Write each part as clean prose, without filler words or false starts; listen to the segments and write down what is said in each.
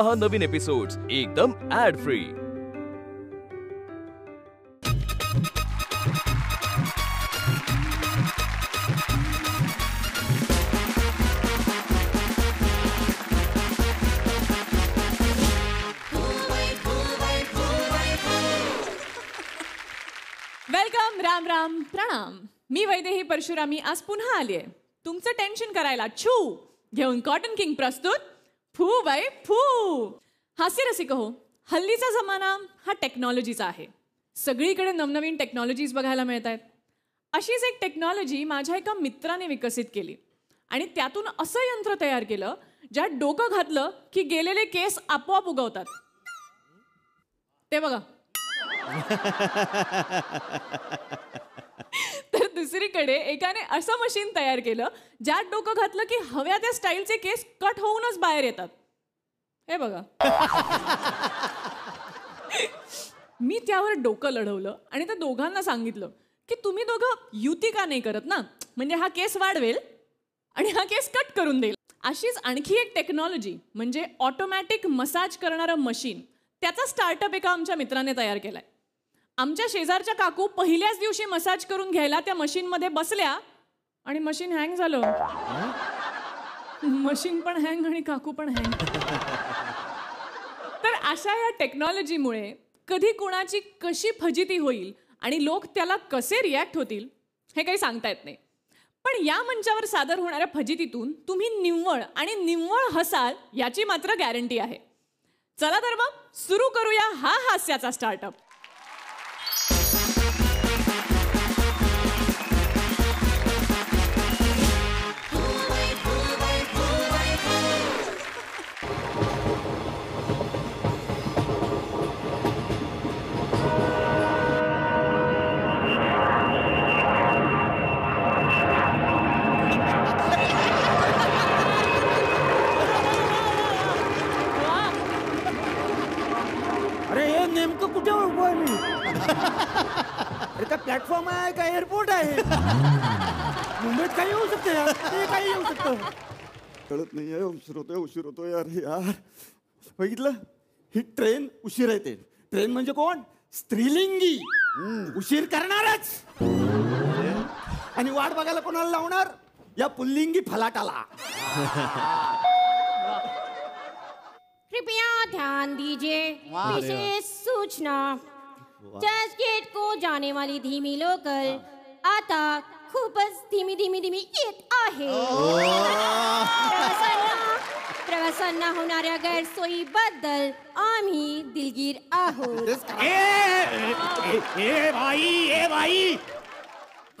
पहा नवीन एपिसोड्स एकदम ad free. Welcome. Ram Ram प्रणाम. मी वैदेही परशुरामी आज पुन्हा आलीये तुमचं टेन्शन करायला. छू घेऊन कॉटन किंग प्रस्तुत. फू बाय फू. हास्य रसिक हो, हल्लीचा जमाना हा टेक्नॉलॉजीचा आहे. सगळीकडे नवनवीन टेक्नॉलॉजीज बघायला मिळत आहेत. अशीच एक टेक्नॉलॉजी माझ्या एका मित्राने विकसित केली आणि त्यातून असं यंत्र तयार केलं ज्यात डोकं घातलं की गेलेले केस आपोआप उगवतात. ते बघा. तर दुसरीकडे एकाने असं मशीन तयार केलं ज्यात डोकं घातलं की हव्या त्या स्टाईलचे केस कट होऊनच बाहेर येतात. हे बघा. मी त्यावर डोकं लढवलं आणि त्या दोघांना सांगितलं की तुम्ही दोघं युती का नाही करत ना, म्हणजे हा केस वाढवेल आणि हा केस कट करून देईल. अशीच आणखी एक टेक्नॉलॉजी म्हणजे ऑटोमॅटिक मसाज करणारं मशीन, त्याचा स्टार्टअप एका आमच्या मित्राने तयार केलाय. आमच्या शेजारच्या काकू पहिल्याच दिवशी मसाज करून घ्यायला त्या मशीनमध्ये बसल्या आणि मशीन हँग झालं. मशीन पण हँग आणि काकू पण हँग. तर अशा या टेक्नॉलॉजीमुळे कधी कुणाची कशी फजिती होईल आणि लोक त्याला कसे रिॲक्ट होतील हे काही सांगता येत नाही. पण या मंचावर सादर होणाऱ्या फजितीतून तुम्ही निव्वळ आणि निव्वळ हसाल याची मात्र गॅरंटी आहे. चला तर मग सुरू करूया हा हास्याचा स्टार्टअप. नेमकं कुठे उभं आहे मी? अरे का प्लॅटफॉर्म आहे का एअरपोर्ट आहे? मुंबईत काही येऊ शकते यार, ते काही येऊ शकतं. कळत नाही आहे. उशीर होतोय यार. बघितलं, ही ट्रेन उशीर येते. ट्रेन म्हणजे कोण? स्त्रीलिंगी. उशीर करणारच. आणि वाट बघायला कोणाला लावणार? या पुल्लिंगी फलाटाला. कृपया ध्यान दीजिए, विशेष सूचना. चर्च गेट को जाने वाली धीमी लोकल आता खूपच धीमी येत आहे. प्रवासांना होणाऱ्या गैरसोयीबद्दल आम्ही दिलगीर आहोत. ए भाई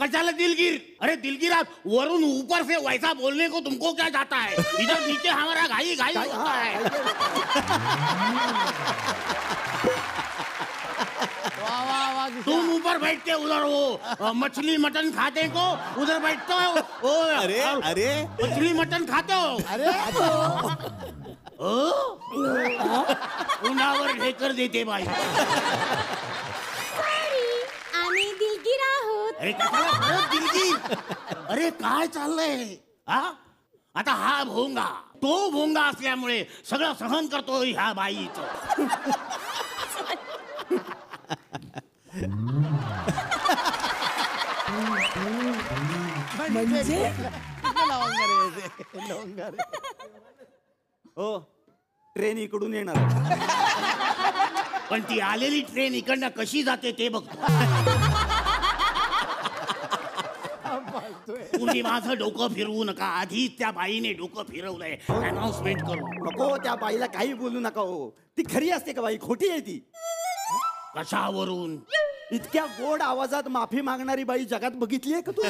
कचाला दिलगीर? अरे दिलगीर आप वरुण ऊपर से वैसा बोलने को तुमको क्या जाता है? इधर नीचे हमारा घाई होता है. तुम ऊपर बैठते उधर वो मछली मटन खाते को उधर बैठते हो. अरे मछली मटन खाते हो? उन्हावर ढेकर देते बाई. आम्ही दिलगीर आहोत. अरे कशाला दिलगीर? अरे काय चाललंय? आता हा भोंगा तो भोंगा असल्यामुळे सगळं सहन करतो ह्या बाईचं. हो, ट्रेन इकडून येणार. पण ती आलेली ट्रेन इकडनं कशी जाते ते बघतो. तुम्ही माझं डोकं फिरवू नका. आधीच त्या बाईने डोकं फिरवलंय. अनाउन्समेंट करू नको. त्या बाईला काही बोलू नका. हो, ती खरी असते का बाई? खोटी आहे ती. कशावरून? इतक्या गोड आवाजात माफी मागणारी बाई जगात बघितली आहे का तू?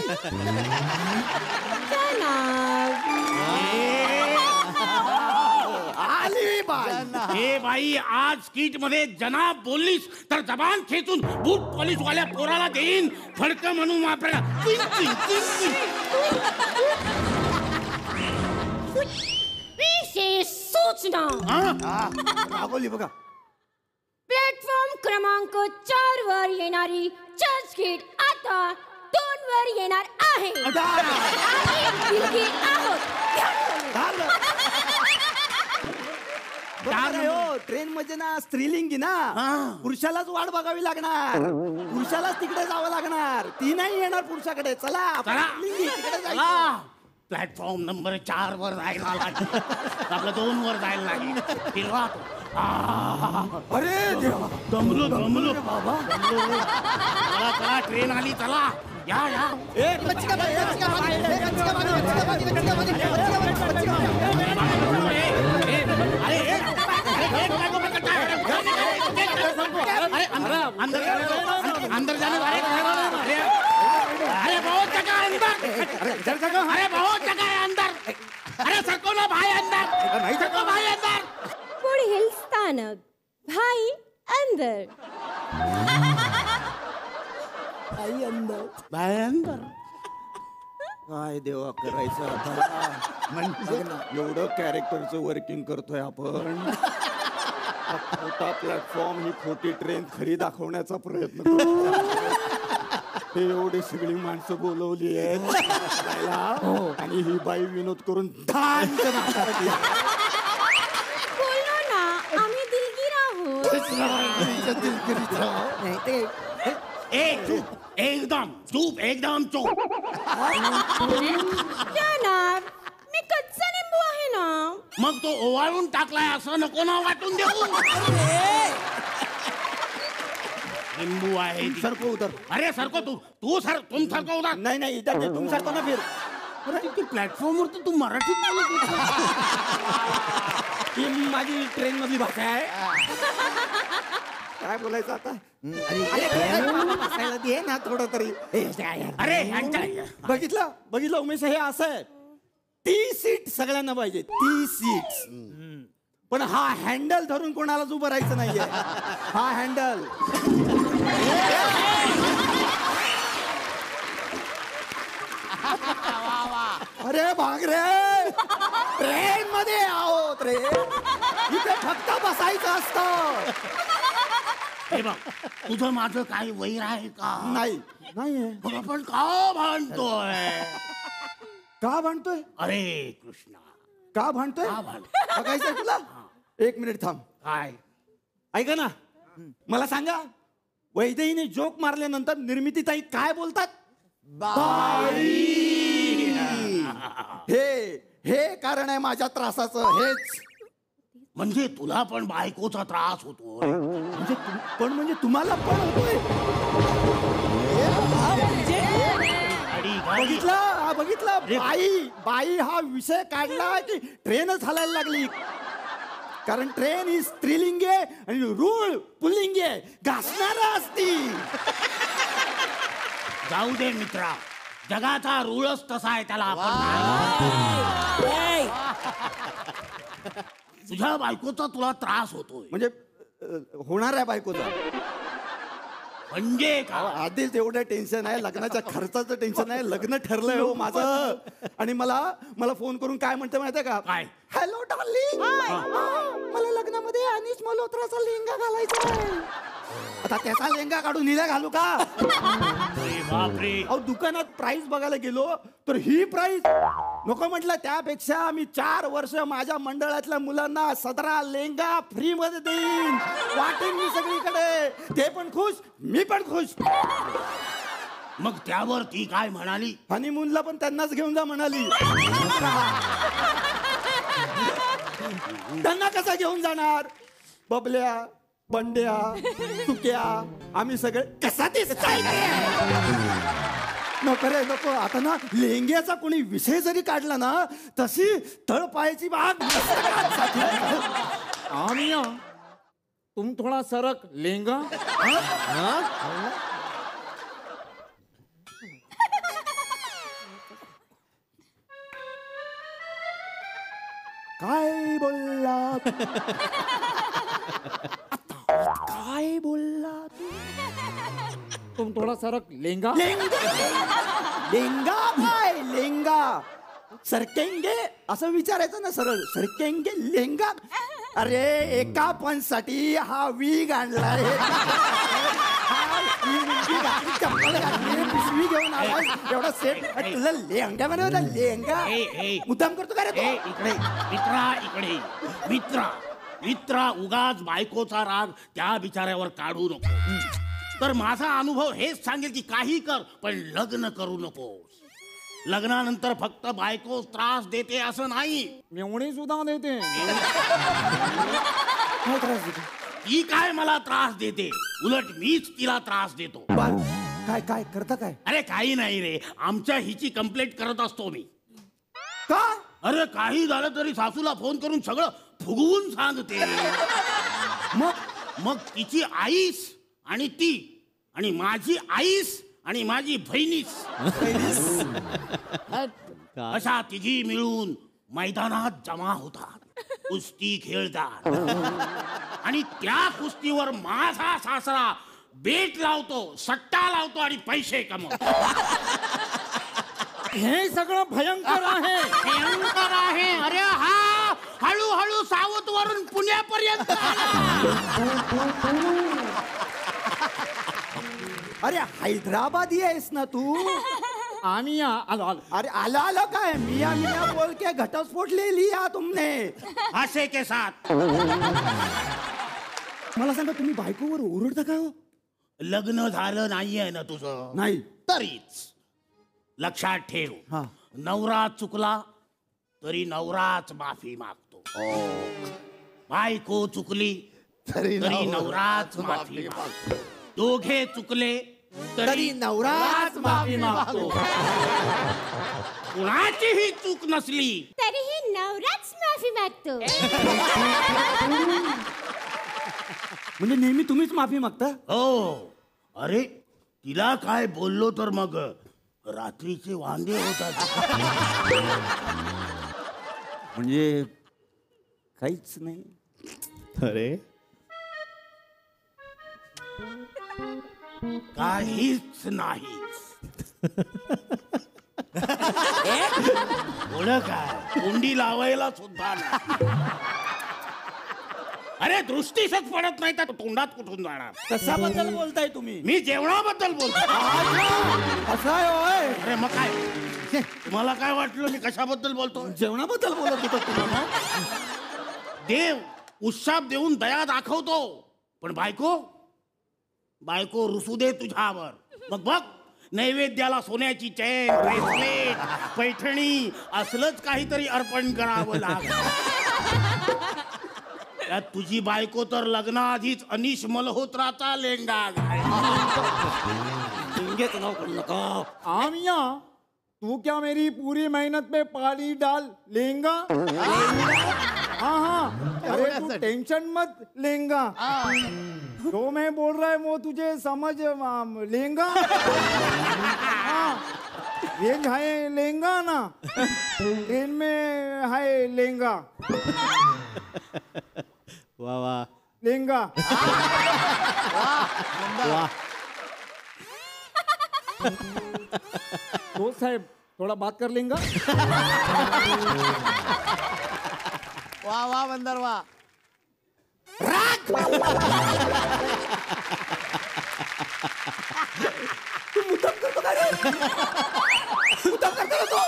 आली बाई. हे बाई, आज स्किट मध्ये जनाब बोललीस तर जबान खेचून बूट पॉलिश वाल्या पोराला देईन. फडकं म्हणून वापरायला. विशेष सूचना. रागवली बघा. प्लॅटफॉर्म क्रमांक 4 वर येणारी चर्चगेट आता 2 वर येणार आहे. आम्ही दिलगीर आहोत. चार हो ट्रेन मध्ये ना स्त्रीलिंगी ना पुरुषालाच वाट बघावी लागणार पुरुषालाच तिकडे जावं लागणार ती नाही येणार पुरुषाकडे चला चला. स्त्रीलिंगी, तिकडे जायचं. चला प्लॅटफॉर्म नंबर 4 वर जायला लागेल आपलं 2 वर जायला लागेल फिरवा तो. अरे देवा दमलो बाबा चला चला ट्रेन आली चला या या अंदर जाने अरे बहुत जगह है अंदर अरे बहुत जगह है अंदर अरे सरको ना भाई अंदर सरको भाई अंदर पुढील स्थानक भाई अंदर. आई अंदर भाई अंदर काय देवा करायचं आता म्हणजे एवढं कॅरेक्टरचं वर्किंग करतोय आपण हा खोटा प्लॅटफॉर्म ही खोटी ट्रेन खरी दाखवण्याचा प्रयत्न करतोय. हे एवढी सगळी माणसं बोलवली आहेत आणि ही बाई विनोद करून धानचं नाटक बोललो ना आम्ही दिलगीर आहोत. एकदम चूप जाणार मी कच्चा लिंबू आहे ना. मग तो ओवाळून टाकलाय असं नको ना वाटून देऊ लिंबू आहे सरको उतर अरे सरको तुम सरको उधर नाही नाही इथं ते तुम सरको ना फिर अरे प्लॅटफॉर्मवर तर तू मराठीत बोलत होता. ही माझी ट्रेन मधली भाषा आहे काय बोलायचं आता दे ना थोडं तरी अरे यांच्या बघितलं उमेश हे असं आहे ती सीट सगळ्यांना पाहिजे ती सीट पण हा हँडल धरून कोणालाच उभं राहायचं नाहीये हा हँडल अरे भागरे ट्रेन मध्ये आहोत रे इथे फक्त बसायचं असतं. हे बघ तुझं माझं काही वैर आहे का नाही मग आपण का भांडतोय का भांडतोय अरे कृष्णा का भांडतोय का भांडतोय? बघायचं तुला 1 मिनिट थांब काय ऐका ना मला सांगा वैदेहीने जोक मारल्यानंतर निर्मितीताई काय बोलतात हे कारण आहे माझ्या त्रासाचं हेच म्हणजे तुला पण बायकोचा त्रास होतो म्हणजे तुम्हाला पण होतोय बघितला बाई हा विषय काढला की ट्रेनच हलायला लागली कारण ट्रेन ही स्त्रीलिंगी आहे आणि रूळ पुल्लिंगी आहे घासणार असती. जाऊ दे मित्रा जगाचा रूळच तसा आहे त्याला तुझ्या बायकोचा तुला त्रास होतोय म्हणजे होणार आहे बायकोचा म्हणजे का आधीच एवढं टेन्शन आहे लग्नाच्या खर्चाचं टेन्शन आहे लग्न ठरलंय हो माझं आणि मला फोन करून काय म्हणते माहितीये का काय हॅलो डार्लिंग मला लग्नामध्ये अनिश मल्होत्राचा लेंगा घालायचा आहे आता त्याचा लेंगा काढून हिला घालू का बापरे अहो दुकानात प्राइस बघायला गेलो तर ही प्राइस नको म्हटलं त्यापेक्षा मी 4 वर्ष माझ्या मंडळातल्या मुलांना सदरा लेंगा फ्री मध्ये देईन वाटेन मी सगळीकडे ते पण खुश मी पण खुश मग त्यावर ती काय म्हणाली हनीमूनला पण त्यांनाच घेऊन जा म्हणाली त्यांना कसं घेऊन जाणार बबल्या बंड्या तुक्या आम्ही सगळे कसा नको रे नको आता ना लेंग्याचा कोणी विषय जरी काढला ना तशी तळपायाची बाग आमिया तुम थोड़ा सरक लेंगा काय बोलला काय बोलला तुम थोड़ा सरक लेंगा लेंगा काय लेंगा सरकेंगे असं विचारायचं ना सरळ सरकेंगे लेंगा अरे एका पण साठी हा वीग आणलाय चप्पल घातली पिशवी घेऊन आला एवढा सेट तुला लेंगा म्हणा लेंगा मुद्दाम करतो का रे इकडे मित्रा मित्रा उगाच बायकोचा राग त्या बिचाऱ्यावर काढू नको. तर माझा अनुभव हेच सांगेल की काही कर पण लग्न करू नको. लग्नानंतर फक्त बायको त्रास देते असं नाही, मेवणी सुद्धा देते. काय त्रास देतो? ती काय मला त्रास देते, उलट मीच तिला त्रास देतो. बाल, काय काय करता काय? अरे काही नाही रे, आमच्या हिची कंप्लेंट करत असतो मी. का? अरे काही झालं तरी सासूला फोन करून सगळं फुगवून सांगते. मग तिची आईस आणि ती आणि माझी आईस आणि माझी बहिणीस अशा तिघी मिळून मैदानात जमा होतात, कुस्ती खेळतात आणि त्या कुस्तीवर माझा सासरा बेट लावतो, सट्टा लावतो आणि पैसे कमवतो. हे सगळं भयंकर आहे. भयंकर आहे. अरे हा हळूहळू सावत वरून पुण्यापर्यंत अरे हैदराबादी आहेस ना तू? आम्ही आलो आलो. अरे आला आला काय? मिया मिया बोल के घटस्फोट ले लिया तुमने. असे के साथ. मला सांगा, तुम्ही बायकोवर ओरडता का हो? लग्न झालं नाहीये ना तुझं? नाही. तरीच लक्षात ठेव, हा. नवरा चुकला तरी नवराच माफी मागतो. बायको चुकली तरी नवराच माफी मागतो. दोघे चुकले तरी नवराच माफी मागतो. कुणाचीही चूक नसली तरीही नवराच माफी मागतो. म्हणजे नेहमी तुम्हीच माफी मागता? हो. अरे तिला काय बोललो तर मग रात्रीचे वांदे होतात. म्हणजे काहीच नाही. अरे काहीच नाही. थोडं काय कोंडी लावायला सुद्धा नाही. अरे दृष्टीसच पडत नाही तर तोंडात कुठून जाणार? कशाबद्दल बोलताय तुम्ही? मी जेवणाबद्दल बोलतो. असं आहे होय? अरे मग काय, तुम्हाला काय वाटलं मी कशाबद्दल बोलतो? जेवणाबद्दल बोलत होतो तुम्हाला. देव उत्साप देऊन दया दाखवतो, पण बायको रुसू दे तुझ्यावर. मग बघ, नैवेद्याला सोन्याची चैन, ब्रेसलेट, पैठणी असलंच काहीतरी अर्पण करावं लागलं. त्यात तुझी बायको तर लग्नाआधीच अनिश मल्होत्राचा लेंगा लिंगेच नाव करू नका. आमिया, तू क्या मेरी पूरी मेहनत पे पानी डाल लेंगा? हाँ हाँ, अरे तू टेंशन मत लेंगा. जो मैं बोल रहा है वो तुझे समझ लेंगा? हाँ, रेंज है लेंगा ना, ट्रेन में है लेंगा. वाह वाह लेंगा. वाह. दोस्त साहेब थोड़ा बात कर लेंगा. वाह वाह बंदर वाह. तू मुद्दाम करतो का रे? मुद्दाम करतो ना तू?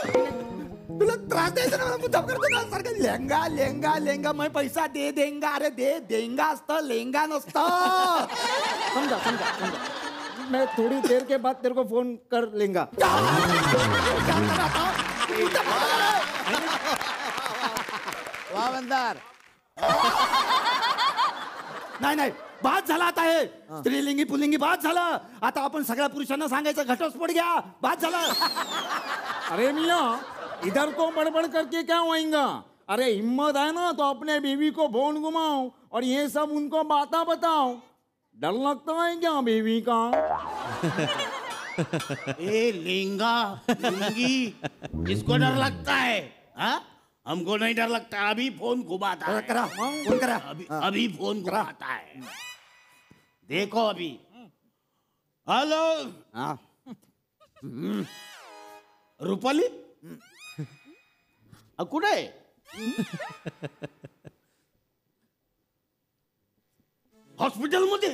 तुला त्रास द्यायचा ना, मला मुद्दाम करतो ना सारखं. लेंगा लेंगा लेंगा, मैं पैसा दे देंगा. अरे दे देंगा असतं, लेंगा नसतं. समझा समझा समझा. मैं थोड़ी देर के बाद तेरे को फोन कर लेंगा. वाह बंदर. नाही नाही, बाद झाला आता. हे स्त्रीलिंगी पुल्लिंगी बाद झालं. आता आपण सगळ्या पुरुषांना सांगायचं घटस्फोट घ्या. बाद झालं. अरे मियाँ, इधर तो बड़बड़ करके क्या होएगा? अरे हिम्मत है ना तो अपने बीवी को फोन घुमाओ और ये सब उनको बातें बताओ. डर लगता है क्या बीवी का? ए लेंगा लुंगी, किसको डर लगता है? हाँ, हमको नहीं डर लगता. अभी फोन घुमाता है. करा फोन करा. अभी फोन घुमाता है. देखो अभी. हेलो. हा. रुपाली कुठे? हॉस्पिटल मध्ये.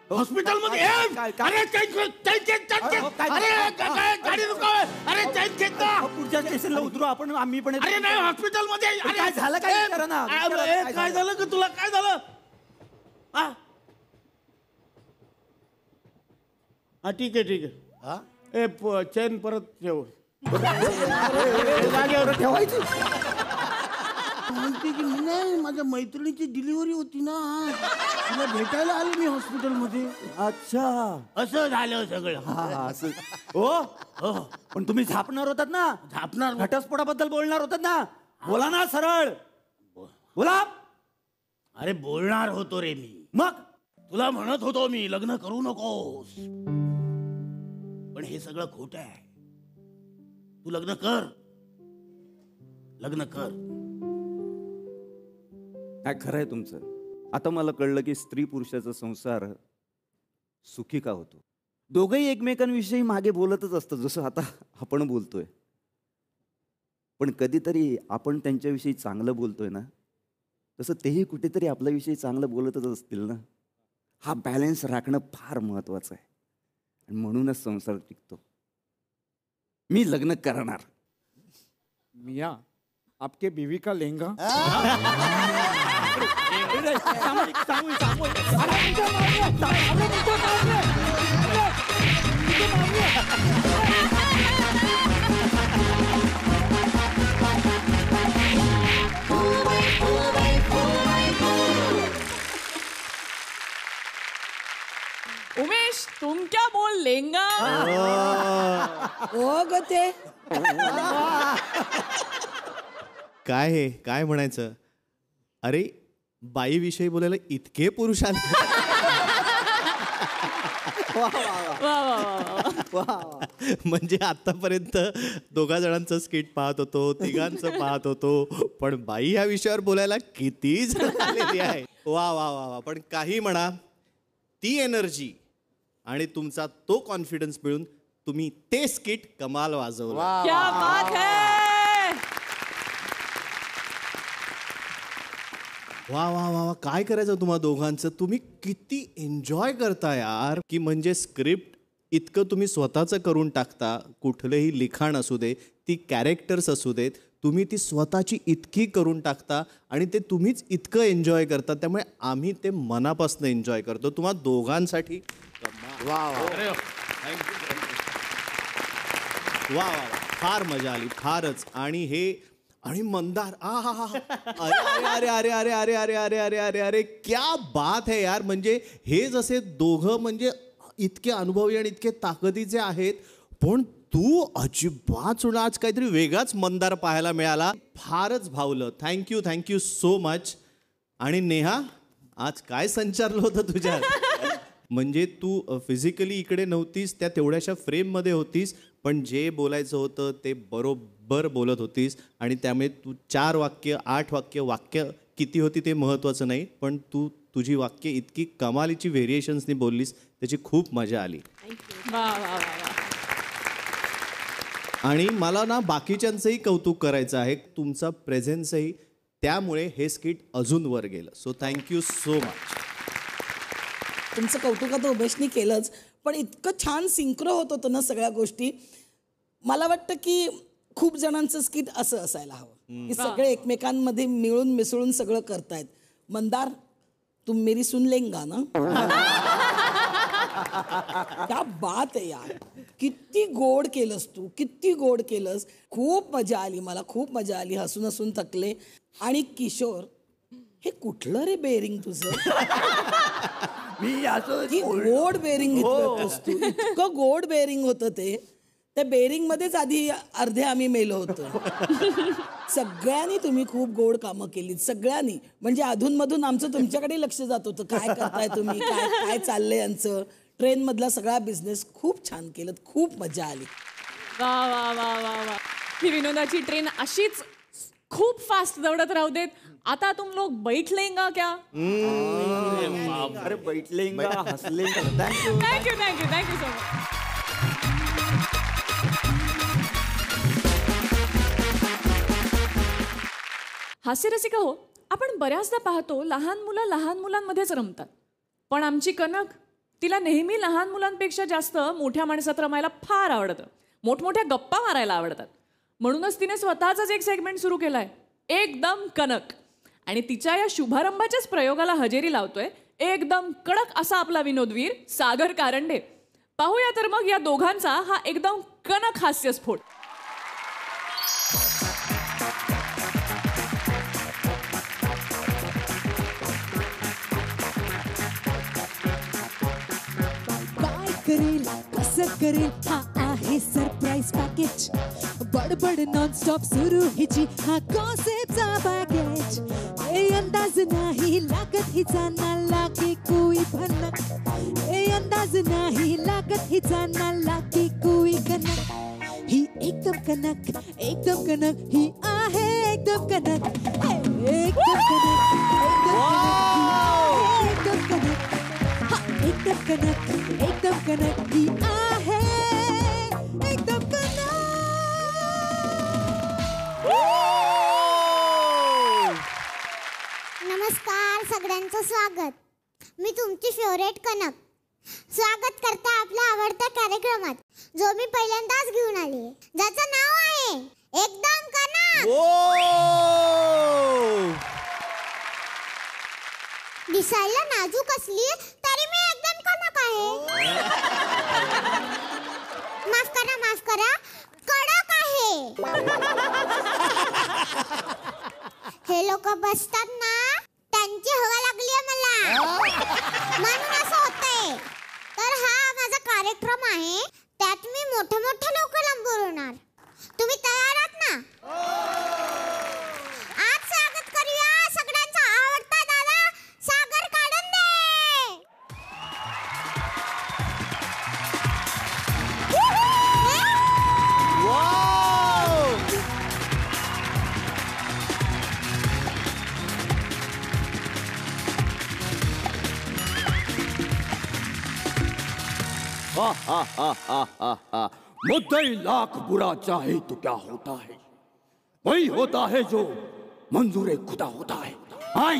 हॉस्पिटलमध्ये काय- काय- अरे चैन खेच, चैन खेच, चैन खेच. काय- अरे काय गाडी रुकाव. अरे चैन खेच ना. पुढच्या स्टेशनला उतरू आपण, आम्ही पण अरे नाही हॉस्पिटलमध्ये. अरे काय झालं, काय विचारा ना. विचारा ना, काय काय झालं का तुला, काय झालं? हा हा, ठीक आहे ठीक आहे. चैन परत ठेव. जागेवर ठेवायची. म्हणते की नाही, माझ्या मैत्रिणीची डिलिव्हरी होती ना, तिला भेटायला आले मी हॉस्पिटलमध्ये. अच्छा, असं झालं सगळं. हा असं. हो, पण तुम्ही झापणार होतात ना, झापणार. घटस्फोटाबद्दल बोलणार होतात ना, बोला ना सरळ बोला. अरे बोलणार होतो रे मी, मग तुला म्हणत होतो मी लग्न करू नकोस, पण हे सगळं खोट आहे. तू लग्न कर, लग्न कर. काय खरं आहे तुमचं. आता मला कळलं की स्त्री पुरुषाचा संसार सुखी का होतो. दोघंही एकमेकांविषयी मागे बोलतच असतं, जसं आता आपण बोलतोय, पण कधीतरी आपण त्यांच्याविषयी चांगलं बोलतोय ना, तसं तेही कुठेतरी आपल्याविषयी चांगलं बोलतच असतील ना. हा बॅलन्स राखणं फार महत्वाचं आहे आणि म्हणूनच संसार टिकतो. मी लग्न करणार. मिया आपके बीवी का लेंगा. उमेश, तुम क्या बोल लेंगा? हो ग ते काय हे काय म्हणायचं. अरे बाईविषयी बोलायला इतके पुरुष आले. म्हणजे आतापर्यंत दोघा जणांचं स्किट पाहत होतो, तिघांचं पाहत होतो, पण बाई या विषयावर बोलायला किती जण आलेली आहे. वा वा वा वा. पण काही म्हणा, ती एनर्जी आणि तुमचा तो कॉन्फिडन्स मिळून तुम्ही ते स्किट कमाल वाजवलं. क्या बात है. वा वा वा वा. काय करायचं तुम्हा दोघांचं. तुम्ही किती एन्जॉय करता यार. की म्हणजे स्क्रिप्ट इतकं तुम्ही स्वतःचं करून टाकता. कुठलंही लिखाण असू दे, ती कॅरेक्टर्स असू देत, तुम्ही ती स्वतःची इतकी करून टाकता आणि ते तुम्हीच इतकं एन्जॉय करता. त्यामुळे आम्ही ते मनापासून एन्जॉय करतो. तुम्हा दोघांसाठी वा वा वा वा. फार मजा आली, फारच. आणि हे आणि मंदार, आ हा हा. अरे अरे अरे अरे अरे अरे अरे अरे अरे क्या बात है यार. म्हणजे हे जसे दोघं म्हणजे इतके अनुभवी आणि इतके ताकदीचे आहेत, पण तू अजिबात सोडा. आज काहीतरी वेगळाच मंदार पाहायला मिळाला. फारच भावलं. Thank you so much. आणि नेहा, आज काय संचारलं होतं तुझ्यात. म्हणजे तू फिजिकली इकडे नव्हतीस, त्या तेवढ्याशा फ्रेममध्ये होतीस, पण जे बोलायचं होतं ते बरोबर बोलत होतीस. आणि त्यामुळे तू 4 वाक्य 8 वाक्य किती होती ते महत्त्वाचं नाही, पण तू तुझी वाक्य इतकी कमालीची व्हेरिएशन्सनी बोललीस, त्याची खूप मजा आली. वा वा वा. आणि मला ना बाकीच्यांचंही कौतुक करायचं आहे. तुमचा प्रेझेन्सही, त्यामुळे हे स्किट अजून वर गेलं. So thank you so much. तुमचं कौतुक आता उमेशनी केलंच, पण इतकं छान सिंक्रो होत होतं ना सगळ्या गोष्टी. मला वाटतं की खूप जणांचं स्किट असं असायला हवं की सगळे एकमेकांमध्ये मिळून मिसळून सगळं करतायत. मंदार, तुम मेरी सुन लेंगा ना. क्या बात आहे यार. किती गोड केलंस तू, किती गोड केलंस. खूप मजा आली, मला खूप मजा आली. हसून हसून थकले. आणि किशोर, हे कुठलं रे बेरिंग तुझं. मी असं की गोड बेरिंग घेतलं होतंस तू. इतकं गोड बेरिंग होतं ते. त्या बेरिंग मध्येच आधी अर्धे आम्ही मेलो होतो. सगळ्यांनी तुम्ही खूप गोड कामं केली, सगळ्यांनी. म्हणजे अधूनमधून आमचं तुमच्याकडे लक्ष जात होतं, काय करताय तुम्ही, काय काय चाललंय यांचं. ट्रेन मधला सगळा बिझनेस खूप छान केलं, खूप मजा आली. वा वा वा वा वा. ही विनोदाची ट्रेन अशीच खूप फास्ट दौडत राहू देत. आता तुम लोग बैठ लेंगा क्या. अरे बैठलेंगा, हसलेंगा. Thank you so much. हास्यरसिका हो, आपण बऱ्याचदा पाहतो लहान मुलं लहान मुलांमध्येच रमतात, पण आमची कनक तिला नेहमी लहान मुलांपेक्षा जास्त मोठ्या माणसात रमायला फार आवडतं. मोठमोठ्या गप्पा मारायला आवडतात. म्हणूनच तिने स्वतःचाच एक सेगमेंट सुरू केलाय, एकदम कनक. आणि तिच्या या शुभारंभाच्याच प्रयोगाला हजेरी लावतोय एकदम कडक असा आपला विनोदवीर सागर कारंडे. पाहूया तर मग या दोघांचा हा एकदम कनक हास्यस्फोट. काय करेल कसं करेल हा आहे सरप्राईज पॅकेज. बडबड नॉनस्टॉप सुरू हिची हा गॉसिपचा पॅकेज. ए अंदाज नाही लागत हिचा ना लागे कोई भनक. ए अंदाज नाही लागत हिचा ना लागे कोई कनक. ही एकदम कनक ही आहे एकदम कनक. एकदम कनक एकदम कनक हा एकदम कनक ही आहे एकदम कनक. नमस्कार सगळ्यांचं स्वागत. मी तुमची फेवरेट कनक स्वागत करते आपल्या आवडत्या कार्यक्रमात, जो मी पहिल्यांदाच घेऊन आली, ज्याचं नाव आहे एकदम कनक. दिसायला नाजूक असली तरी मी एकदम कनक आहे. माफ करा कडक आहे. हे लोक बसतात ना, त्यांची हवा लागली आहे मला, म्हणून असं होतंय. तर हा माझा कार्यक्रम आहे, त्यात मी मोठे लोक बोलवणार. तुम्ही तयार आहात ना? आज स्वागत करूया सगळ्यांचा आवडता दादा सागर कारंडे. मुद्दा ही लाख बुरा चाहे तो क्या होता है, वही होता है जो मंजूर खुदा होता है. आई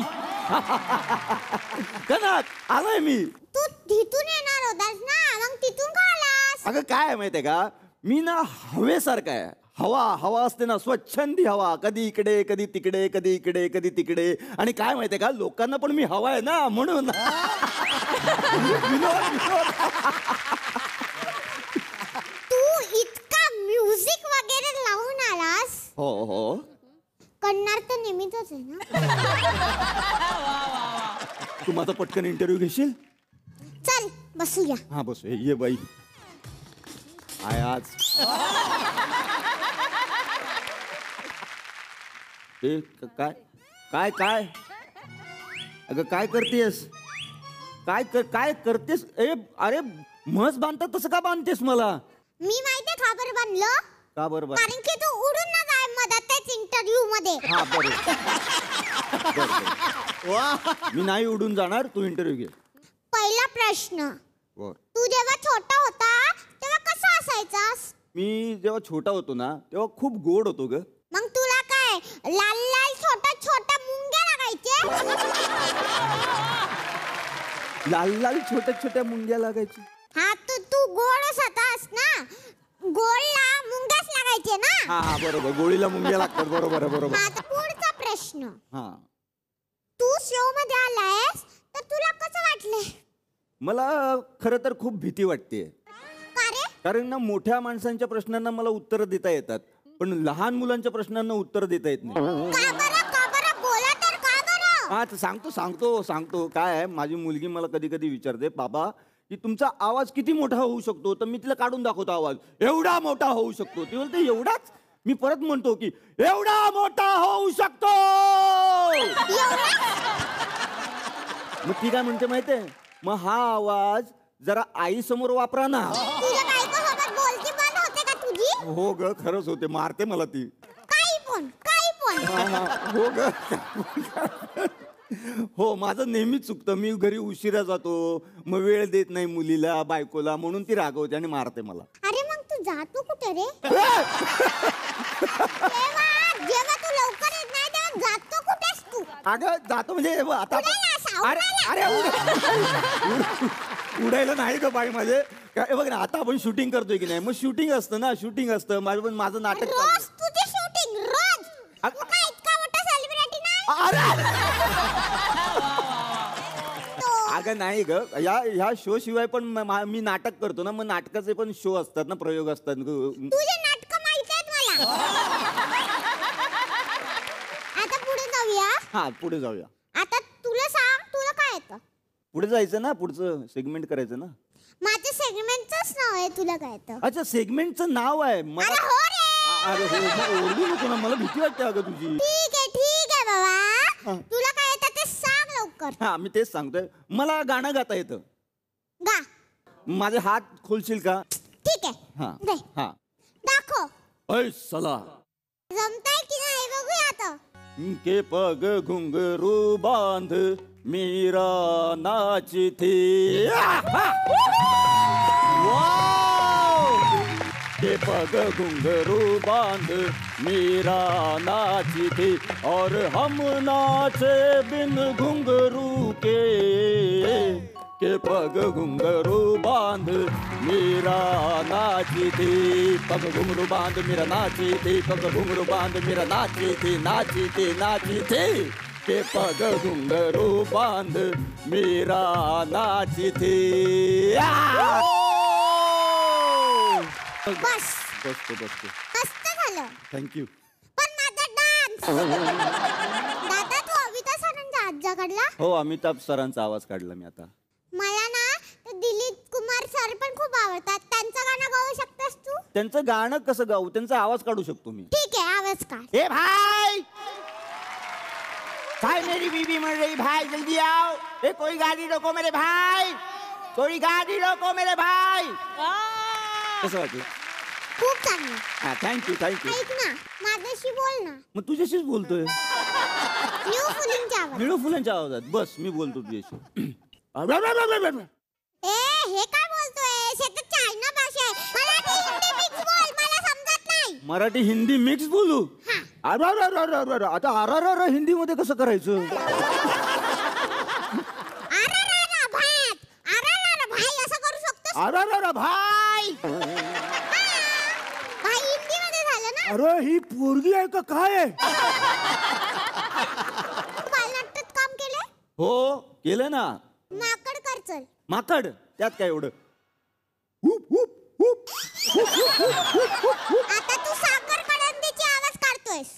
कनक आलोय मी. तू तिथून येणार होतास ना, मग तिथून का आलास? अगं काय आहे माहितीये का, मी ना हवेसारखा आहे. हवा असते ना, स्वच्छंदी हवा, कधी इकडे कधी तिकडे, कधी इकडे कधी तिकडे. आणि काय माहितीये का, लोकांना पण मी हवा आहे ना, म्हणून. तू इतका म्युझिक वगैरे लावून आलास. हो करणार तर नेहमीच आहे ना. तू माझा पटकन इंटरव्ह्यू घेशील? चल बसूया. हा बसू. ये बाई आय आज काय अगं काय करतेस, काय करतेस? अरे म्हस बांधतात तसं का बांधतेस मला? मी माहितीये का बरं बांधलं? का बरोबर? कारण की तू उडून ना जाय मधातच इंटरव्ह्यू मध्ये. हा बरोबर. मी नाही उडून जाणार, तू इंटरव्ह्यू घे. पहिला प्रश्न, तू जेव्हा छोटा होता तेव्हा कसा असायचास? मी जेव्हा छोटा होतो ना, तेव्हा खूप गोड होतो ग. मग तुला काय लाल छोटा मुंग्या लागायचे? लाल छोट्या मुंग्या लागायची? हा तू गोडच होतास ना, गोळला मुंग्याच लागायचे ना. हा बरोबर, गोळीला मुंग्या लागतात. बरोबर आहे, बरोबर. आता पुढचा प्रश्न, हा तू शो मध्ये आलायस तर तुला कसं वाटलंय? मला खरं तर खूप भीती वाटते. का रे? कारण ना मोठ्या माणसांच्या प्रश्नांना मला उत्तर देता येतात, पण लहान मुलांच्या प्रश्नांना उत्तर देता येत नाही. का बरं बोला तर का बरं? हा सांगतो. काय आहे, माझी मुलगी मला कधी कधी विचारते, बाबा की तुमचा आवाज किती मोठा होऊ शकतो? तर मी तिला काढून दाखवतो, आवाज एवढा मोठा होऊ शकतो. ती बोलते एवढाच? मी परत म्हणतो की एवढा मोठा होऊ शकतो. मग ती काय म्हणते माहितीये, मग हा आवाज जरा आई समोर वापरा ना. तुझ्या बायकोसोबत बोलती बंद होते का तुझी? हो ग, खरंच होते, मारते मला ती. काही पण हो ग. हो, माझं नेहमीच चुकतं. मी घरी उशिरा जातो, मग वेळ देत नाही मुलीला, बायकोला, म्हणून ती रागवते आणि मारते मला. अरे मग तू जातो कुठे रे? जेव्हा तू लवकर येत नाही तेव्हा जातो कुठेस तू? अगं जातो म्हणजे आता अरे अरे उडायला नाही ग बाई माझे काय बघ ना आता आपण शूटिंग करतोय की नाही मग शूटिंग असतं ना शूटिंग असतं माझं पण माझं नाटक रोज तुझी शूटिंग रोज अगं- काय इतका मोठा सेलिब्रिटी नाही अरे अगं नाही ग ह्या शो शिवाय पण मी नाटक करतो ना मग नाटकाचे पण शो असतात ना प्रयोग असतात तुझे नाटक माहित आहेत मला आता पुढे जाऊया हा पुढे जाऊया आता तुला सांग तुला काय येतं पुढे जायचं ना पुढचं सेगमेंट करायचं ना माझ्या सेगमेंटचंच नाव आहे तुला काय येतं अच्छा सेगमेंटचं नाव आहे अरे मला हो रे अरे हो मग ओरडू नको ना मला भीती वाटते अगं तुझी ठीक आहे बाबा तुला काय येतं ते सांग लवकर हा मी तेच सांगतोय मला गाणं गाता येतं गा माझे हात खोलशील का ठीक आहे हा दे हा दाखव ऐ सला जमताय की नाही बघूया आता के पग घुंगरू बांध मीरा नाची थी के पग घुंगरू बांध मीरा नाची थी और हम नाचे बिन घुंगरू के पग घुंगरू बांध मीरा नाची थी पग घुंगरू बांध मीरा नाची थी पग घुंगरू बांध मीरा नाची थी नाची थी नाची थी के पग घुंगरू बांध मीरा नाची थी बस बसतो मस्त झालं थँक्यू पण माझा डान्स दादा तू अमिताभ सरांचा आज्जा काढला हो अमिताभ सरांचा आवाज काढला मी आता मला ना ते दिलीप कुमार सर पण खूप आवडतात त्यांचं गाणं गाऊ शकतेस तू त्यांचं गाणं कसं गाऊ त्यांचा आवाज काढू शकतो मी ठीक आहे आवाज काढ ए भाई भाई मेरी बीवी मर रही भाई जल्दी आओ ए कोई गाड़ी रोको मेरे भाई कोई गाड़ी रोको मेरे भाई कसं वाटलं खूप चांगलं हा थँक्यू ऐक ना माझ्याशी बोल ना मग तुझ्याशीच बोलतोय न्यू फुलिंगच्या आवाज निळू फुलांच्या आवाजात बस मी बोलतो तुझ्याशी ए हे काय बोलतोय हे तर चायना भाषा आहे मराठी हिंदी मिक्स बोल मला समजत नाही मराठी हिंदी मिक्स बोलू अरे आता आर हिंदी मध्ये कसं करायचं आरारारा भात आरारारा भाई असं करू शकतोस अरे भाई भाई हिंदी मध्ये झालं ना अरे ही पोरगी आहे का काय आहे तू बालनाट्यात काम केलंय हो केलं ना माकड कर चल माकड त्यात काय एवढं आता तू साखर कळंदीची आवाज काढतोयस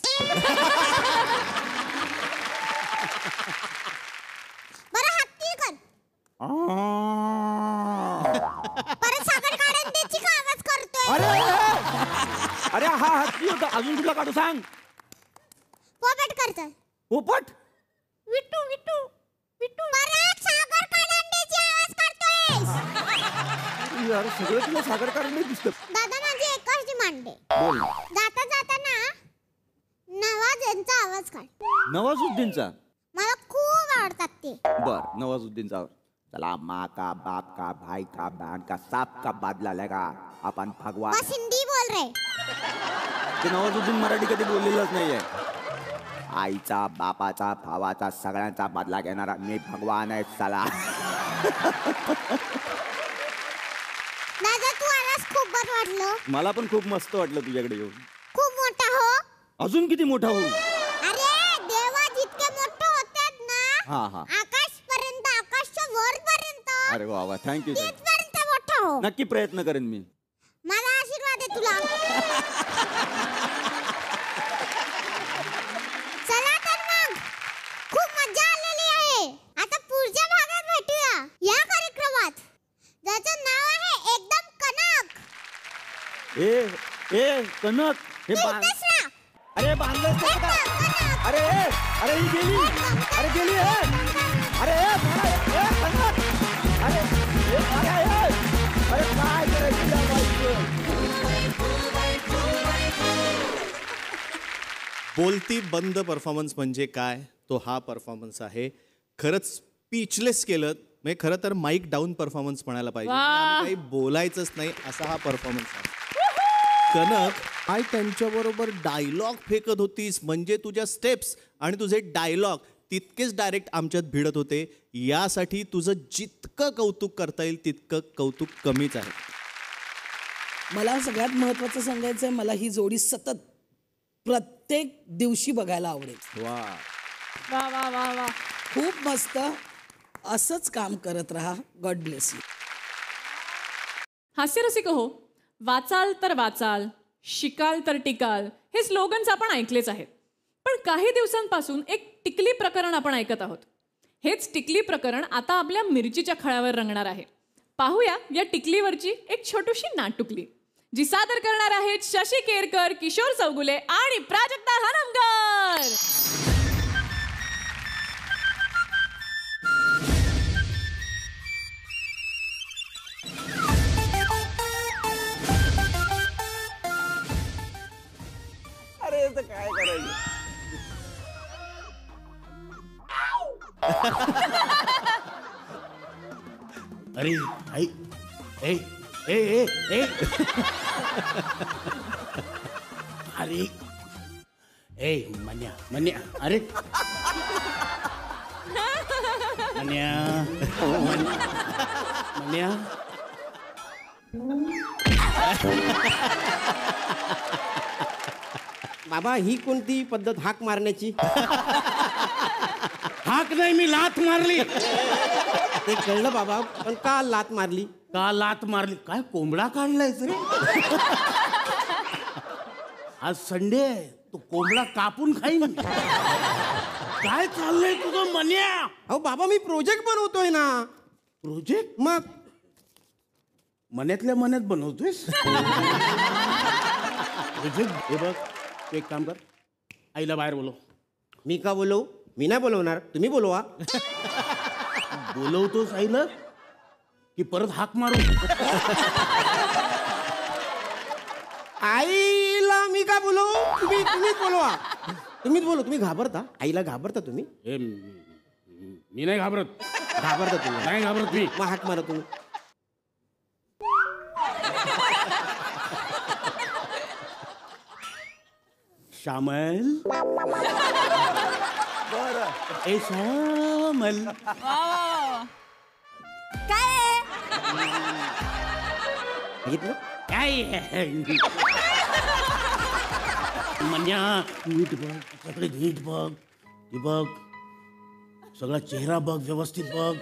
बरं हत्ती कर परत साखर कळंदीची का आवाज करतोय अरे अरे हा हत्ती होता अजून कुठला काढू सांग पोपट कर चल पोपट विटू विटू विटू परत साखर कळंदीची आवाज करतोयस यार सगळं तुला सागर कारण दिसतं दादा माझी एकच डिमांड आहे बोल जाता जाताना नवाजुद्दीनचा आवाज काढ नवाजुद्दीनचा मला खूप आवडतात ते बर नवाजुद्दीनचा चला माँ का बाप का भाई का बहन का सब का बादला लगा अपन भगवान बस हिंदी बोल रे ते नवाजुद्दीन मराठी कधी बोललेलंच नाहीये आईचा बापाचा भावाचा सगळ्यांचा बदला घेणारा मी भगवान आहे चला दादा तू आलास खूप बरं वाटलं मला पण खूप मस्त वाटलं तुझ्याकडे येऊन खूप मोठा हो अजून किती मोठा होऊ अरे देवा जितके मोठे होतात ना हा हा आकाशपर्यंत आकाशच्या वर पर्यंत अरे वा वा थँक्यू तिथपर्यंत मोठा हो नक्की प्रयत्न करेन मी मला आशीर्वाद आहे तुला चला तर मग खूप मजा आलेली आहे आता पुढच्या भागात भेटूया या कार्यक्रमात ज्याचं नाव आहे एकदम कनक ए ए कनक हे बांध इथेच ना. अरे बांधलं एकदम कनक. अरे अरे ही गेली अरे गेली अरे कनक अरे अरे काय करायचं या बाईचं? बोलती बंद परफॉर्मन्स म्हणजे काय तो हा परफॉर्मन्स आहे खरंच स्पीचलेस केलं म्हणजे खरं तर माईक डाऊन परफॉर्मन्स म्हणायला पाहिजे आम्ही काही बोलायचंच नाही असा हा परफॉर्मन्स आहे कनक काय त्यांच्याबरोबर डायलॉग फेकत होतीस म्हणजे तुझ्या स्टेप्स आणि तुझे डायलॉग तितकेच डायरेक्ट आमच्यात भिडत होते. यासाठी तुझं जितकं कौतुक करता येईल तितकं कौतुक कमीच आहे. मला सगळ्यात महत्वाचं सांगायचं आहे, मला ही जोडी सतत प्रत्येक दिवशी बघायला आवडेल. वा वा वा वा. खूप मस्त. असंच काम करत राहा. God bless you. हास्यरसिक हो, वाचाल तर वाचाल, शिकाल तर टिकाल, हे स्लोगन्स आपण ऐकलेच आहेत. पण काही दिवसांपासून एक टिकली प्रकरण आपण ऐकत आहोत. हेच टिकली प्रकरण आता आपल्या मिरचीच्या खळ्यावर रंगणार आहे. पाहूया या टिकलीवरची एक छोटीशी नाटुकली, जी सादर करणार आहेत शशी केरकर, किशोर चौगुले आणि प्राजक्ता हनमकर. अरे तर काय करायचं. अरे आई ए ए ए ए अरे ए मन्या मन्या अरे मन्या मन्या बाबा ही कोणती पद्धत हाक मारण्याची. हाक नाही, मी लाथ मारली. ते कळलं बाबा, पण का लात मारली. का लाथ मारली. काय कोंबडा काढलायस रे. आज संडे आहे, तो कोंबडा कापून खाईन. काय चाललंय तुझं मन्या. अहो बाबा मी प्रोजेक्ट बनवतोय ना. प्रोजेक्ट. मग मन्यातल्या मन्यात बनवतोयस. प्रोजेक्ट. हे बघ, तू एक काम कर, आईला बाहेर बोलव. मी का बोलवू. मी नाही बोलवणार, तुम्ही बोलवा. बोलवतोस आईला की परत हाक मारू. आईला मी का बोलवू. तुम्हीच बोलवा. तुम्हीच बोलू. तुम्ही घाबरता. आईला घाबरता तुम्ही. मी नाही घाबरत. घाबरता तुम्ही. नाही घाबरत मी. मग हाक मारा तुम्ही. श्यामल. ए श्यामल. काय बघितलं. काय मन्या, नीट बघ सगळे, नीट बघ. हे बघ सगळा चेहरा बघ, व्यवस्थित बघ.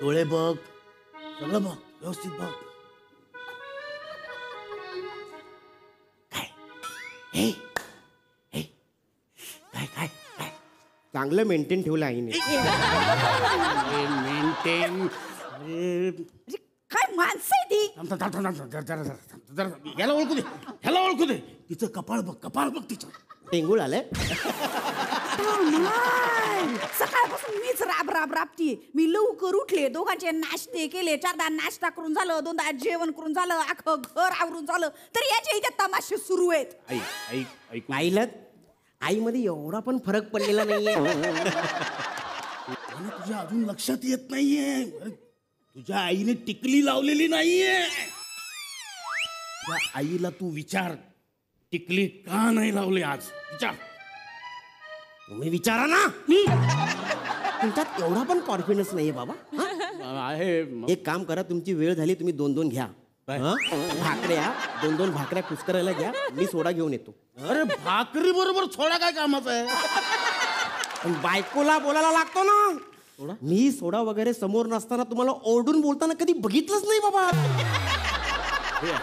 डोळे बघ, सगळं बघ, व्यवस्थित बघ. काय हे हे काय काय काय चांगलं मेंटेन ठेवलं आईने. मेंटेन. काय माणसं आहे ती. ह्याला ओळखू दे, ह्याला ओळखू दे. तिचं कपाळ बघ, कपाळ बघ तिचं. टेंगूळ आलंय. सकाळपासून मीच राब राब राबतीये. मी लवकर उठले, दोघांचे नाश्ते केले, 4दा नाश्ता करून झालं, 2दा जेवण करून झालं, अख्खं घर आवरून झालं, तर याच्या इथे तमाशे सुरू आहेत. आई आई आई आईला आईमध्ये एवढा पण फरक पडलेला नाहीये. तुझ्या अजून लक्षात येत नाहीये. तुझ्या आईने टिकली लावलेली नाहीये. तुझ्या आईला तू विचार, टिकली का नाही लावली आज. विचार. तुम्ही विचारा ना. तुमच्यात एवढा पण कॉन्फिडन्स नाहीये बाबा. आहे. एक काम करा, तुमची वेळ झाली, तुम्ही 2-2 घ्या. भाकऱ्या 2-2 भाकऱ्या कुस्करायला घ्या. मी सोडा घेऊन येतो. अरे भाकरी बरोबर सोडा काय कामाचं आहे. पण बायकोला बोलायला लागतो ना. मी सोडा वगैरे समोर नसताना तुम्हाला ओरडून बोलताना कधी बघितलंच नाही बाबा.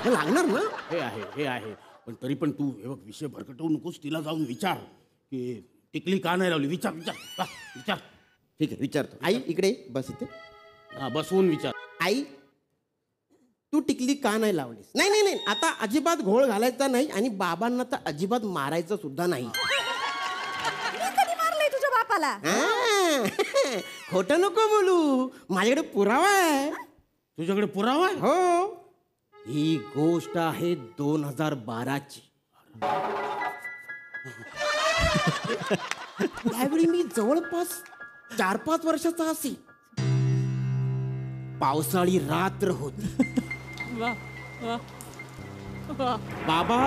हे लागणार ना. हे आहे. पण तरी पण तू हे बघ, विषय भरकटवू नकोस. तिला जाऊन विचार की टिकली का नाही लावली. विचार विचार विचार. ठीक आहे, विचारतो. आई इकडे बस. इथे बसवून विचार. आई तू टिकली का नाही लावलीस. नाही नाही नाही, आता अजिबात घोळ घालायचा नाही आणि बाबांना तर अजिबात मारायचं सुद्धा नाही. मी कधी मारलंय तुझ्या बापाला. खोटं नको बोलू, माझ्याकडे पुरावा आहे. तुझ्याकडे पुरावा आहे. हो, ही गोष्ट आहे 2012ची. त्यावेळी मी जवळपास 4-5 वर्षाचा असेल. पावसाळी रात्र होती. वा वा वा. बाबा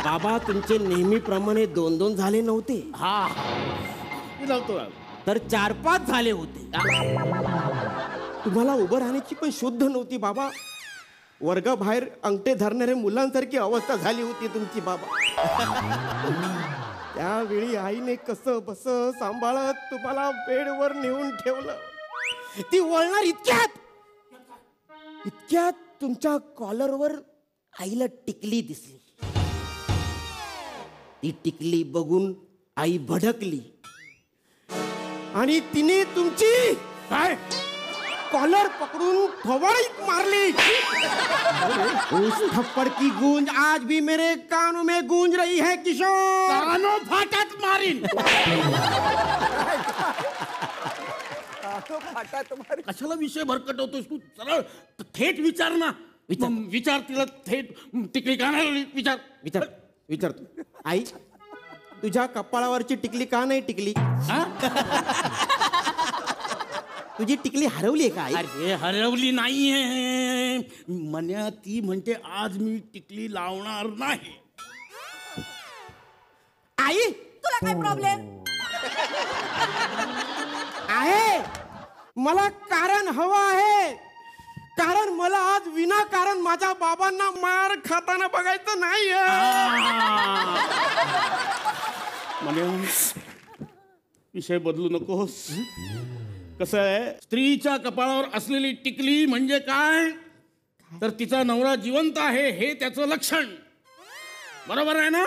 बाबा तुमचे नेहमीप्रमाणे 2-2 झाले नव्हते. हा मी लावतो. तर 4-5 झाले होते. तुम्हाला उभं राहण्याची पण शुद्ध नव्हती बाबा. वर्गाबाहेर अंगठे धरणाऱ्या मुलांसारखी अवस्था झाली होती तुमची बाबा. त्यावेळी आईने कसं बस सांभाळत तुम्हाला बेडवर नेऊन ठेवलं. ती वळणार इतक्यात तुमच्या कॉलरवर आईला टिकली दिसली. ती टिकली बघून आई भडकली आणि तिने तुमची काय कॉलर पकडून थोबाडीत मारली. उस थप्पड़ की गूंज आज भी मेरे कानों में गूंज रही है किशोर. कानो फाटत मारीन. कशाला विषय भरकटवतोस तू? सरळ थेट विचार ना. विचार तिला थेट टिकली का नाही विचारतो. आई तुझ्या कपाळावरची टिकली का नाही टिकली? तुझी टिकली हरवली का आई? अरे हरवली नाहीये म्हण्या. ती म्हणते आज मी टिकली लावणार नाही. आई तुला काय प्रॉब्लेम आहे? मला कारण हवं आहे. कारण मला आज विनाकारण माझ्या बाबांना मार खाताना बघायचं नाही. विषय बदलू नकोस. कसं आहे, स्त्रीच्या कपाळावर असलेली टिकली म्हणजे काय तर तिचा नवरा जिवंत आहे हे त्याचं लक्षण. बरोबर आहे ना?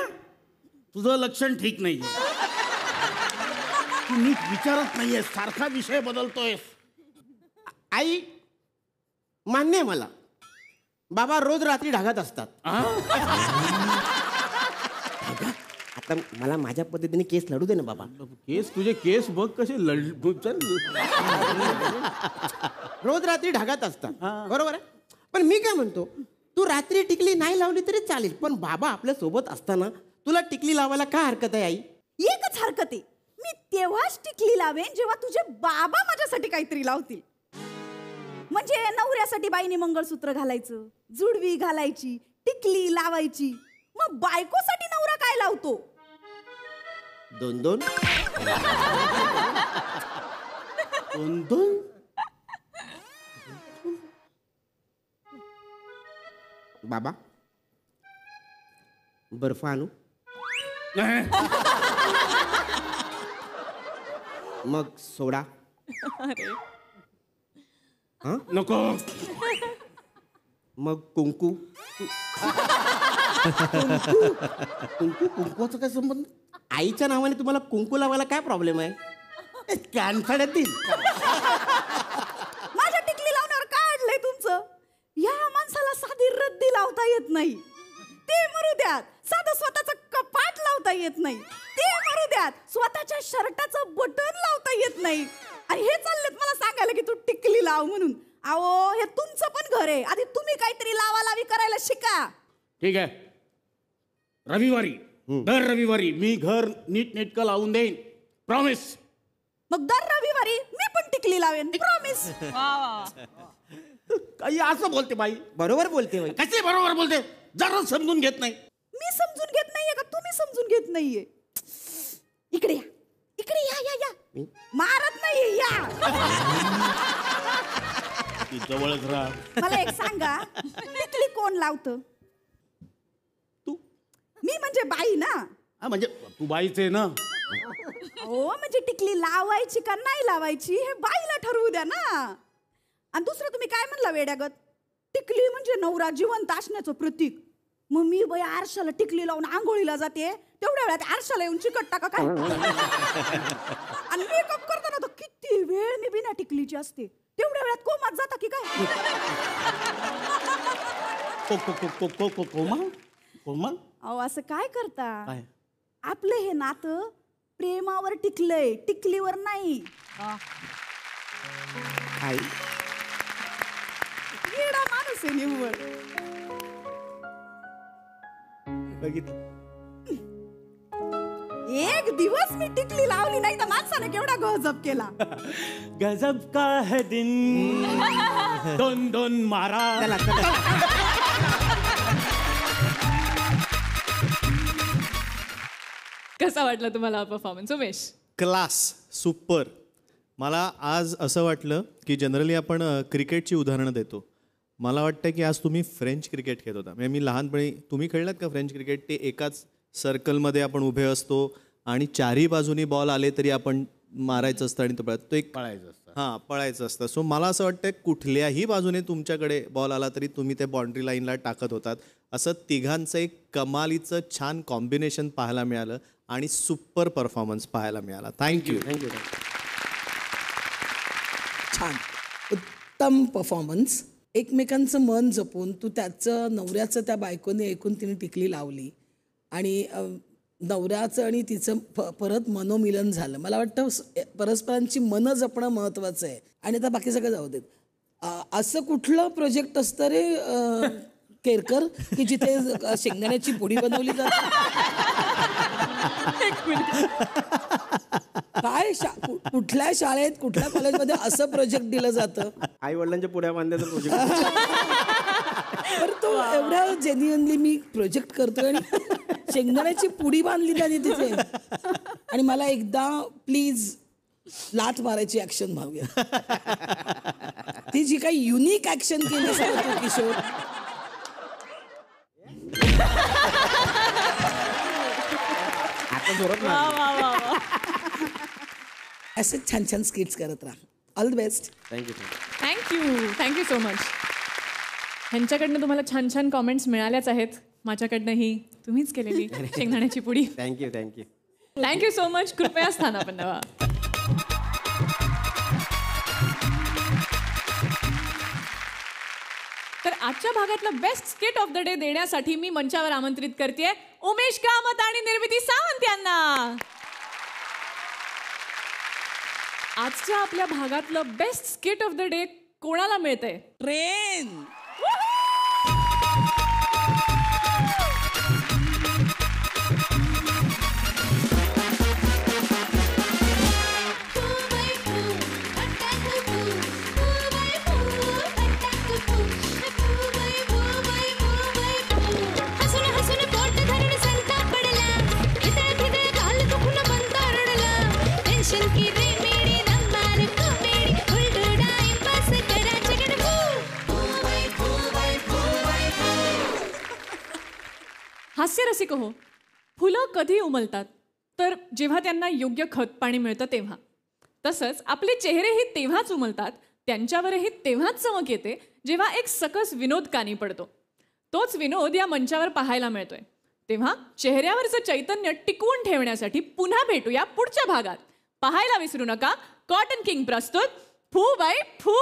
तुझं लक्षण ठीक नाही. तू नीट विचारत नाहीये, सारखा विषय बदलतोय. आई मान्य आहे मला. बाबा रोज रात्री ढागात असतात. आता मला माझ्या पद्धतीने केस लढू दे ना बाबा. तुझे केस बघ कसे रोज रात्री ढागात असतात. बरोबर आहे. पण मी काय म्हणतो, तू रात्री टिकली नाही लावली तरी चालेल, पण बाबा आपल्या सोबत असताना तुला टिकली लावायला काय हरकत आहे आई? एकच हरकत आहे, मी तेव्हाच टिकली लावेन जेव्हा तुझे बाबा माझ्यासाठी काहीतरी लावतील. म्हणजे नवऱ्यासाठी बाईने मंगळसूत्र घालायचं, जुडवी घालायची, टिकली लावायची. मग बायकोसाठी नवरा काय लावतो? 2-2 बाबा बर्फ आणू? मग सोडा? नको. मग कुंकू? कुंकूचा काय संबंध? आईच्या नावाने तुम्हाला कुंकू लावायला काय प्रॉब्लेम आहे? कॅन्सर येतील. माझ्या टिकली लावण्यावर काय अडलंय तुमचं? या माणसाला साधी रद्दी लावता येत नाही, ते मरू द्यात. साधं स्वतःचं कपाट लावता येत नाही, ते मरू द्यात. स्वतःच्या शर्टाचं बटन लावता येत नाही, आणि हे चाललेत मला सांगायला की तू टिकली लाव म्हणून. अहो हे तुमचं पण घर आहे, आधी तुम्ही काहीतरी लावालावी करायला शिका. ठीक आहे, रविवारी दर रविवारी मी घर नीट नेटकं लावून देईन. प्रॉमिस. मग दर रविवारी मी पण टिकली लावेन. प्रॉमिस. काही असं बोलते बाई. बरोबर बोलते बाई. कशी बरोबर बोलते? जरा समजून घेत नाही. मी समजून घेत नाहीये का तुम्ही समजून घेत नाहीये? इकडे या, इकडे या या या. मारत नाहीये, या. जवळच राहा. मला एक सांगा, टिकली कोण लावतं? तू. मी म्हणजे बाई ना. म्हणजे तू बाईच आहे ना. हो म्हणजे टिकली लावायची का नाही लावायची हे बाईला ठरवू द्या ना. आणि दुसरं तुम्ही काय म्हणला वेड्यागत, टिकली म्हणजे नवरा जिवंत असण्याचं प्रतीक. मग मी बाई आरशाला टिकली लावून आंघोळीला जाते, तेवढ्या वेळात आरशाला येऊन चिकटता का काय? आणि मेकअप करताना तर किती वेळ मी बिना टिकलीची असते, तेवढ्या वेळात कोमात जाता की काय? कोमल अहो असं काय करता? काय? आपलं हे नातं प्रेमावर टिकलंय, टिकलीवर नाही. आई येडा माणूस आहे निव्वळ. बघितलं, एक दिवस मी टिकली लावली नाही तर माणसाने केवढा गजब केला. गजब का है दिन. 2-2 मारा. कसा वाटला तुम्हाला हा परफॉर्मन्स उमेश? Class, super. मला आज असं वाटलं की जनरली आपण क्रिकेटची उदाहरणं देतो. मला वाटतं की आज तुम्ही फ्रेंच क्रिकेट खेळत होता. म्हणजे मी लहानपणी, तुम्ही खेळलात का फ्रेंच क्रिकेट? ते एकाच सर्कलमध्ये आपण उभे असतो आणि चारही बाजूनी बॉल आले तरी आपण मारायचं असतं आणि तो एक पळायचं असतं. हां, पळायचं असतं. सो मला असं वाटतं कुठल्याही बाजूने तुमच्याकडे बॉल आला तरी तुम्ही ते बाउंड्री लाईनला टाकत होतात. असं तिघांचं एक कमालीचं छान कॉम्बिनेशन पाहायला मिळालं आणि सुपर परफॉर्मन्स पाहायला मिळाला. थँक्यू. छान, उत्तम परफॉर्मन्स. एकमेकांचं मन जपून तू त्याचं नवऱ्याचं त्या बायकोने ऐकून तिने टिकली लावली आणि नवऱ्याचं आणि तिचं परत मनोमिलन झालं. मला वाटतं परस्परांची मनं जपणं महत्त्वाचं आहे. आणि आता बाकी सगळं जाऊ देत. असं कुठलं प्रोजेक्ट असतं रे केरकर की जिथे शेंगदाण्याची पुडी बनवली जाते? काय कुठल्या शाळेत कुठल्या कॉलेजमध्ये असं प्रोजेक्ट दिलं जातं? आई वडिलांच्या पुढ्या बांधायचा प्रोजेक्ट. तर तो एवढा जेन्युअनली मी प्रोजेक्ट करतोय आणि शेंगदाण्याची पुडी बांधली त्याने तिथे. आणि मला एकदा प्लीज लाथ मारायची ऍक्शन भावूया. ती जी काही युनिक ऍक्शन केली सांगतो किशोर. असे छान छान स्किट्स करत राहा. All the best. Thank you so much. ह्यांच्याकडनं तुम्हाला छान छान कॉमेंट्स मिळाल्याच आहेत. माझ्याकडनंही तुम्हीच केलेली शेंगदाण्याची पुडी. Thank you so much. कृपया स्थानापन्न व्हा. तर आजच्या भागातलं best skit of the day देण्यासाठी मी मंचावर आमंत्रित करतेय उमेश कामत आणि निर्मिती सावंत यांना. आजच्या आपल्या भागातलं best skit of the day कोणाला मिळतंय? ट्रेन. हास्यरसिक हो, फुलं कधी उमलतात? तर जेव्हा त्यांना योग्य खत पाणी मिळतं तेव्हा. तसंच आपले चेहरेही तेव्हाच उमलतात, त्यांच्यावरही तेव्हाच चमक येते जेव्हा एक सकस विनोद कानी पडतो. तोच विनोद या मंचावर पाहायला मिळतोय. तेव्हा चेहऱ्यावरचं चैतन्य टिकवून ठेवण्यासाठी पुन्हा भेटूया पुढच्या भागात. पाहायला विसरू नका. कॉटन किंग प्रस्तुत फू बाय फू.